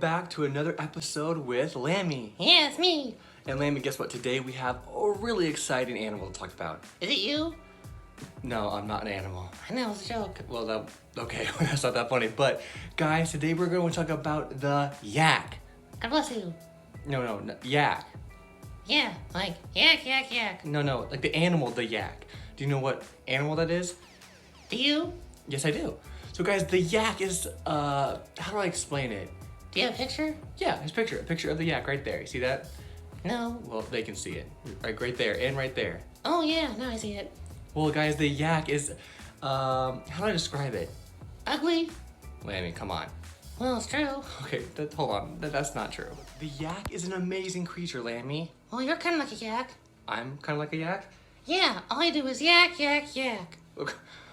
back to another episode with Lammy. Yeah, it's me. And Lammy, guess what? Today we have a really exciting animal to talk about. Is it you? No, I'm not an animal. I know, it's a joke. Well, okay, that's not that funny. But guys, today we're going to talk about the yak. God bless you. No, yak. Yeah, like yak, yak, yak. No, like the animal, the yak. Do you know what animal that is? Do you? Yes, I do. So guys, the yak is, how do I explain it? Do you have a picture? Yeah, a picture of the yak right there. You see that? No. Well, they can see it. Right there and right there. Oh yeah, now I see it. Well, guys, the yak is, how do I describe it? Ugly? Lammy, come on. Well, it's true. Okay, hold on. That's not true. The yak is an amazing creature, Lammy. Well, you're kind of like a yak. I'm kind of like a yak? Yeah, all you do is yak, yak, yak.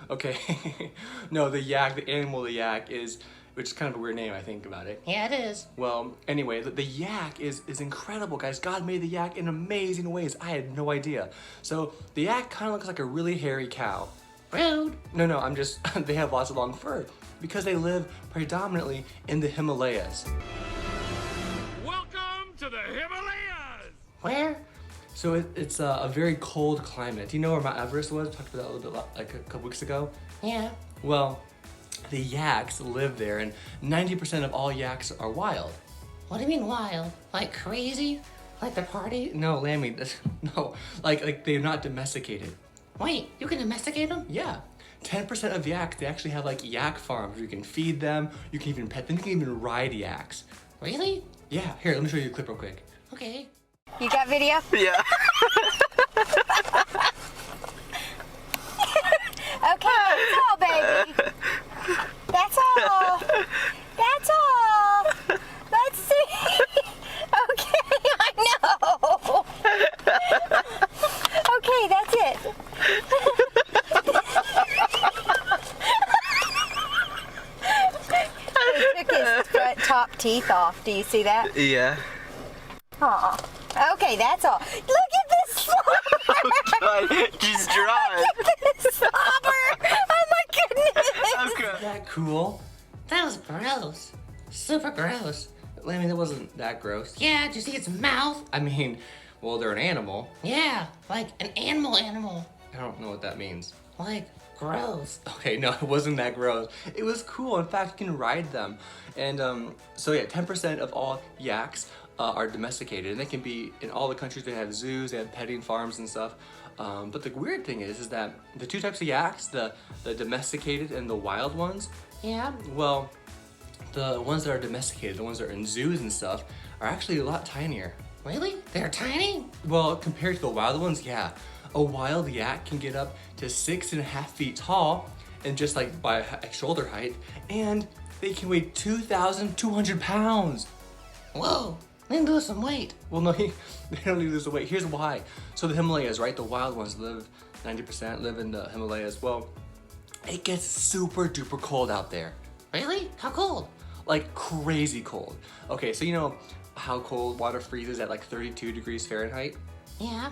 Okay. No, the yak, the animal, the yak is, which is kind of a weird name, I think about it. Yeah, it is. Well, anyway, the yak is incredible, guys. God made the yak in amazing ways. I had no idea. So the yak kind of looks like a really hairy cow. Rude. No, I'm just, they have lots of long fur because they live predominantly in the Himalayas. Welcome to the Himalayas! Where? So it's a very cold climate. Do you know where Mount Everest was? I talked about that a little bit like a couple weeks ago. Yeah. Well, the yaks live there, and 90% of all yaks are wild. What do you mean wild? Like crazy? Like the party? No, Lammy, no, like they're not domesticated. Wait, you can domesticate them? Yeah, 10% of yaks, they actually have like yak farms where you can feed them, you can even pet them, you can even ride yaks. Really? Yeah, here, let me show you a clip real quick. Okay. You got video? Yeah. Okay, that's all, baby. That's all. That's all. Let's see. Okay, I know. Okay, that's it. He took his front top teeth off. Do you see that? Yeah. Aw. Okay, that's all. Look at this slobber. God, she's dry. Look at this slobber. Oh my goodness. Okay. Isn't that cool? That was gross. Super gross. Lammy, that wasn't that gross. Yeah, did you see its mouth? I mean, well, they're an animal. Yeah, like an animal. I don't know what that means. Like, gross. Okay, no, it wasn't that gross. It was cool. In fact, you can ride them. And so yeah, 10% of all yaks are domesticated, and they can be in all the countries. They have zoos, they have petting farms and stuff. But the weird thing is that the two types of yaks, the domesticated and the wild ones, Yeah? well, the ones that are domesticated, the ones that are in zoos and stuff, are actually a lot tinier. Really? They're tiny? Well, compared to the wild ones, yeah. A wild yak can get up to 6.5 feet tall, and just like by shoulder height, and they can weigh 2,200 pounds. Whoa, they can lose some weight. Well, no, they don't need to lose the weight. Here's why. So the Himalayas, right? The wild ones live, 90% live in the Himalayas. Well, it gets super duper cold out there. Really? How cold? Like crazy cold. Okay, so you know how cold water freezes at like 32 degrees Fahrenheit? Yeah.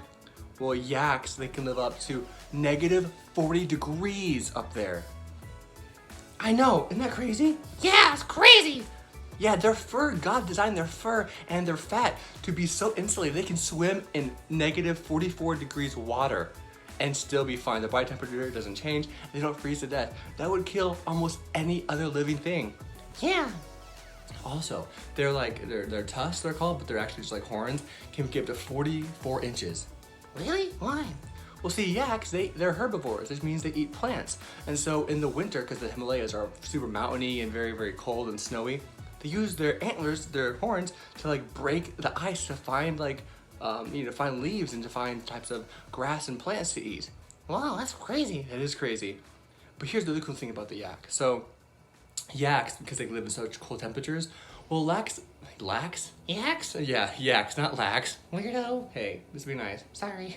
Well, yaks, they can live up to negative 40 degrees up there. I know, isn't that crazy? Yeah, it's crazy. Yeah, their fur, God designed their fur and their fat to be so insulated. They can swim in negative 44 degrees water and still be fine. Their body temperature doesn't change. They don't freeze to death. That would kill almost any other living thing. Yeah. Also, they're like, their tusks, they're called, but they're actually just like horns, can get up to 44 inches. Really? Why? Well, see, yaks, they're herbivores. This means they eat plants. And so in the winter, because the Himalayas are super mountainy and very, very cold and snowy, they use their antlers, their horns, to like break the ice to find like, to find leaves and to find types of grass and plants to eat. Wow, that's crazy. It is crazy. But here's the other cool thing about the yak. So yaks, because they live in such cold temperatures, well, yaks? Yaks? Yeah, yaks, not lax. Weirdo. Hey, this would be nice. Sorry.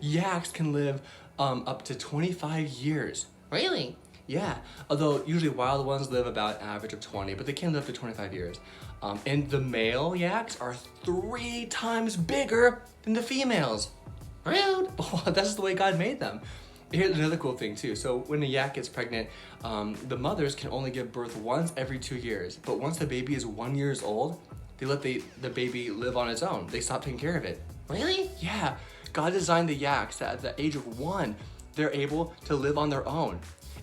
Yaks can live up to 25 years. Really? Yeah, although usually wild ones live about an average of 20, but they can live to 25 years. And the male yaks are 3 times bigger than the females. Rude. Well, that's the way God made them. Here's another cool thing too. So when a yak gets pregnant, the mothers can only give birth once every 2 years. But once the baby is 1 year old, they let the baby live on its own. They stop taking care of it. Really? Yeah, God designed the yaks that at the age of 1, they're able to live on their own.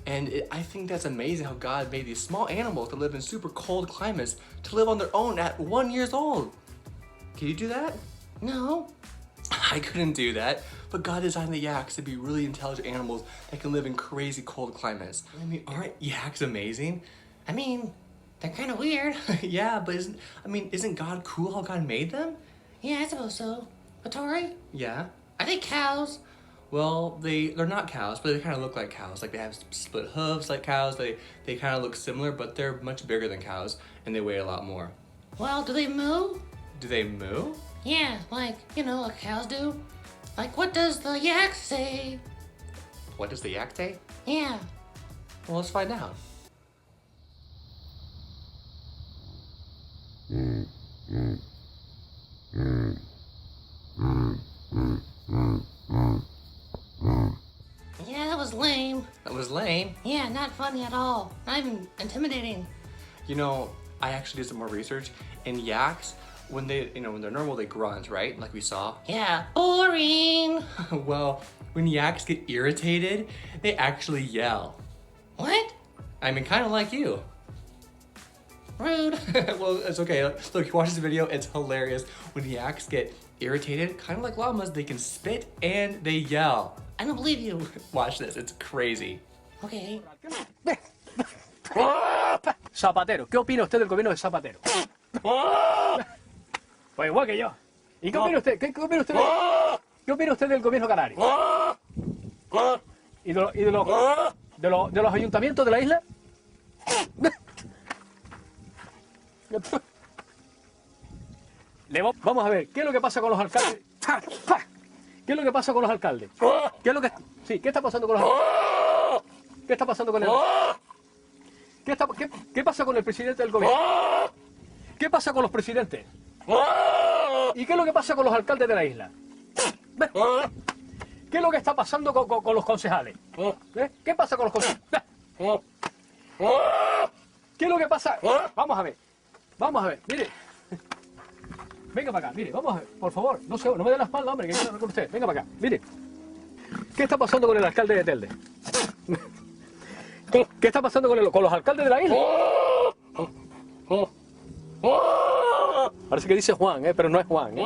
And I think that's amazing how God made these small animals to live in super cold climates to live on their own at 1 year old. Can you do that? No. I couldn't do that, but God designed the yaks to be really intelligent animals that can live in crazy cold climates. I mean, aren't yaks amazing? I mean, they're kind of weird. Yeah, but isn't God cool how God made them? Yeah, I suppose so. But Tori, Yeah. are they cows? Well, they're not cows, but they kind of look like cows. Like they have split hooves like cows. They kind of look similar, but they're much bigger than cows and they weigh a lot more. Well, do they moo? Do they moo? Yeah, like, like cows do. Like, what does the yak say? What does the yak say? Yeah. Well, let's find out. Yeah, that was lame. That was lame. Yeah, not funny at all. Not even intimidating. You know, I actually did some more research, and yaks, when they're normal, they grunt, right? Like we saw. Yeah, boring. Well, when yaks get irritated, they actually yell. What? I mean, kind of like you. Rude. Well, it's okay. Look, watch this video. It's hilarious. When yaks get irritated, kind of like llamas, they can spit and they yell. I don't believe you. Watch this. It's crazy. Okay. Zapatero, ¿qué opina usted del gobierno de Zapatero? Pues igual que yo. ¿Y qué opina usted? ¿Qué opina usted? ¿Qué opina usted del gobierno canario? ¿Y de los ayuntamientos de la isla? Vamos a ver, ¿qué es lo que pasa con los alcaldes? ¿Qué es lo que pasa con los alcaldes? ¿Qué es lo que sí, qué está pasando con los alcaldes? ¿Qué está pasando con el ¿Qué pasa con el presidente del gobierno? ¿Qué pasa con los presidentes? ¿Y qué es lo que pasa con los alcaldes de la isla? ¿Qué es lo que está pasando con los concejales? ¿Qué pasa con los concejales? ¿Qué es lo que pasa? Vamos a ver, mire. Venga para acá, mire, vamos a ver, por favor, no me dé la espalda, hombre, que yo no con usted. Venga para acá, mire. ¿Qué está pasando con el alcalde de Telde? ¿Qué está pasando con los alcaldes de la isla? Parece que dice Juan, pero no es Juan.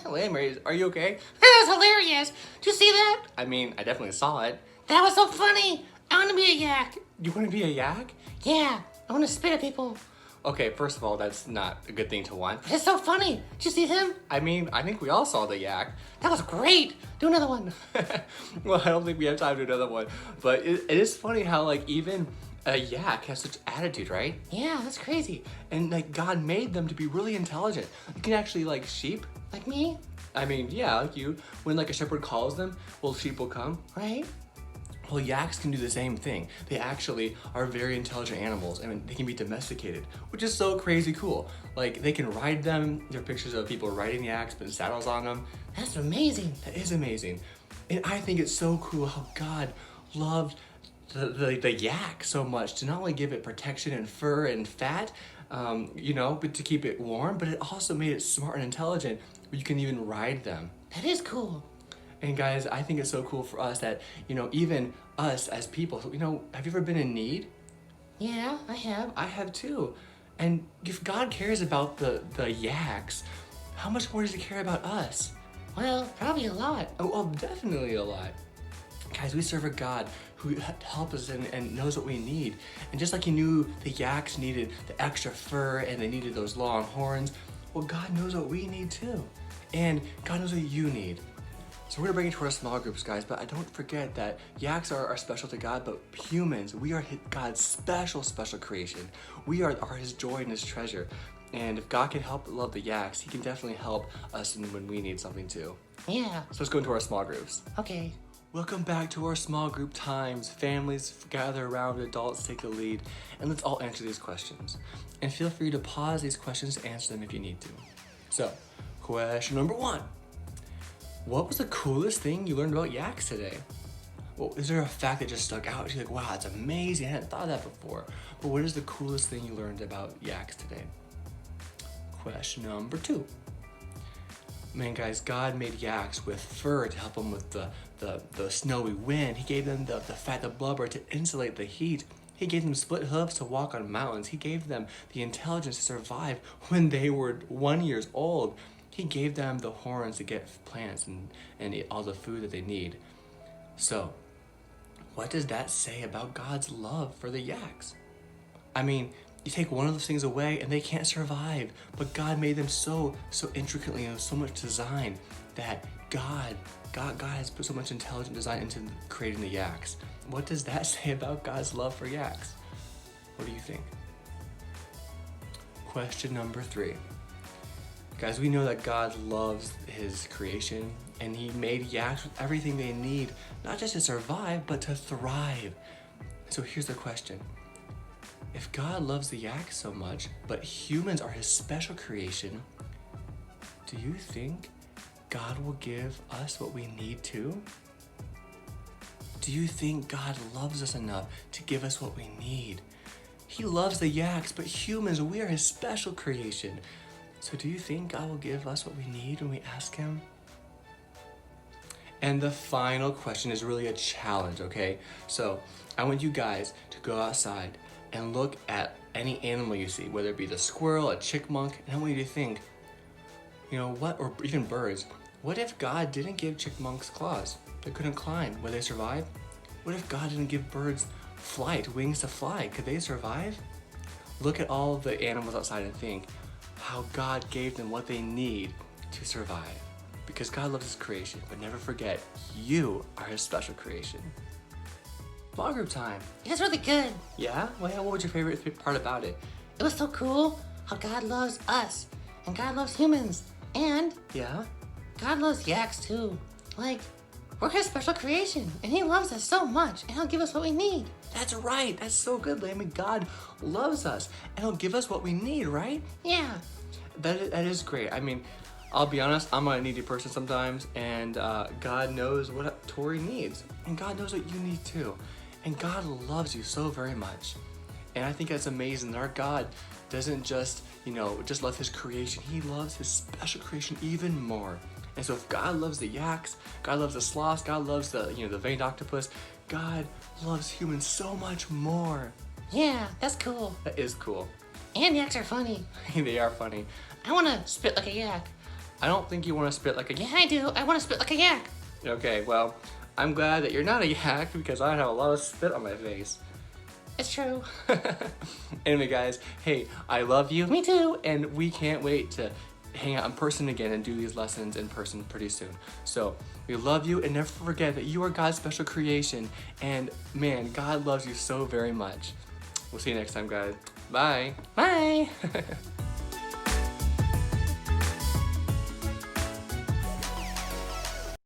Wait, Mary, are you okay? That was hilarious. Did you see that? I mean, I definitely saw it. That was so funny. I want to be a yak. You want to be a yak? Yeah, I want to spit at people. Okay, first of all, that's not a good thing to want. But it's so funny. Did you see him? I mean, I think we all saw the yak. That was great. Do another one. Well, I don't think we have time to do another one. But it is funny how, like, even a yak has such attitude, right? Yeah, that's crazy. And, like, God made them to be really intelligent. You can actually, like, sheep. Like me, I mean, yeah, like you. When, like, a shepherd calls them, well, sheep will come. right? Well, yaks can do the same thing. They actually are very intelligent animals. I mean, they can be domesticated, which is so crazy cool. Like, they can ride them. There are pictures of people riding yaks, putting saddles on them. That's amazing. That is amazing. And I think it's so cool how God loved the yak so much to not only give it protection and fur and fat, but to keep it warm, but it also made it smart and intelligent where you can even ride them. That is cool. And guys, I think it's so cool for us that, even us as people, have you ever been in need? Yeah, I have. I have too. And if God cares about the yaks, how much more does he care about us? Well, probably a lot. Oh, well, definitely a lot. Guys, we serve a God who helps us and knows what we need. And just like he knew the yaks needed the extra fur and they needed those long horns, well, God knows what we need too. And God knows what you need. So we're gonna bring it to our small groups, guys, but I don't forget that yaks are special to God, but humans, we are God's special creation. We are his joy and his treasure. And if God can help love the yaks, he can definitely help us when we need something too. Yeah. So let's go into our small groups. Okay. Welcome back to our small group times. Families gather around, adults take the lead, and let's all answer these questions. And feel free to pause these questions to answer them if you need to. So, question number 1. what was the coolest thing you learned about yaks today? Well, is there a fact that just stuck out? You're like, wow, that's amazing. I hadn't thought of that before. But what is the coolest thing you learned about yaks today? Question number 2. Man, guys, God made yaks with fur to help them with the snowy wind. He gave them the fat, the blubber to insulate the heat. He gave them split hooves to walk on mountains. He gave them the intelligence to survive when they were 1 year old. He gave them the horns to get plants and eat all the food that they need. So, what does that say about God's love for the yaks? I mean, you take one of those things away and they can't survive. But God made them so intricately and so much design that God has put so much intelligent design into creating the yaks. What does that say about God's love for yaks? What do you think? Question number 3. Guys, we know that God loves his creation and he made yaks with everything they need, not just to survive, but to thrive. So here's the question. If God loves the yaks so much, but humans are his special creation, do you think God will give us what we need too? Do you think God loves us enough to give us what we need? He loves the yaks, but humans, we are his special creation. So do you think God will give us what we need when we ask him? And the final question is really a challenge, okay? So I want you guys to go outside and look at any animal you see, whether it be the squirrel, a chickmunk, and I want you to think, you know what, or even birds, what if God didn't give chickmunks claws? They couldn't climb. Would they survive? What if God didn't give birds flight, wings to fly? Could they survive? Look at all the animals outside and think how God gave them what they need to survive. Because God loves his creation, but never forget, you are his special creation. Small group time. It was really good. Yeah? Well, yeah, what was your favorite part about it? It was so cool how God loves us and God loves humans and Yeah? God loves yaks too. Like, we're his special creation and he loves us so much and he'll give us what we need. That's right. That's so good, Lamby. God loves us and he'll give us what we need, right? Yeah. That is great. I mean, I'll be honest, I'm a needy person sometimes, and God knows what Tori needs, and God knows what you need too. And God loves you so very much. And I think that's amazing that our God doesn't just, just love his creation. He loves his special creation even more. And so if God loves the yaks, God loves the sloths, God loves the veined octopus, God loves humans so much more. Yeah, that's cool. That is cool. And yaks are funny. They are funny. I want to spit like a yak. I don't think you want to spit like a yak. Yeah, I do. I want to spit like a yak. Okay, well, I'm glad that you're not a yak because I have a lot of spit on my face. It's true. Anyway, guys, hey, I love you. Me too. And we can't wait to hang out in person again and do these lessons in person pretty soon. So we love you, and never forget that you are God's special creation. And man, God loves you so very much. We'll see you next time, guys. Bye. Bye.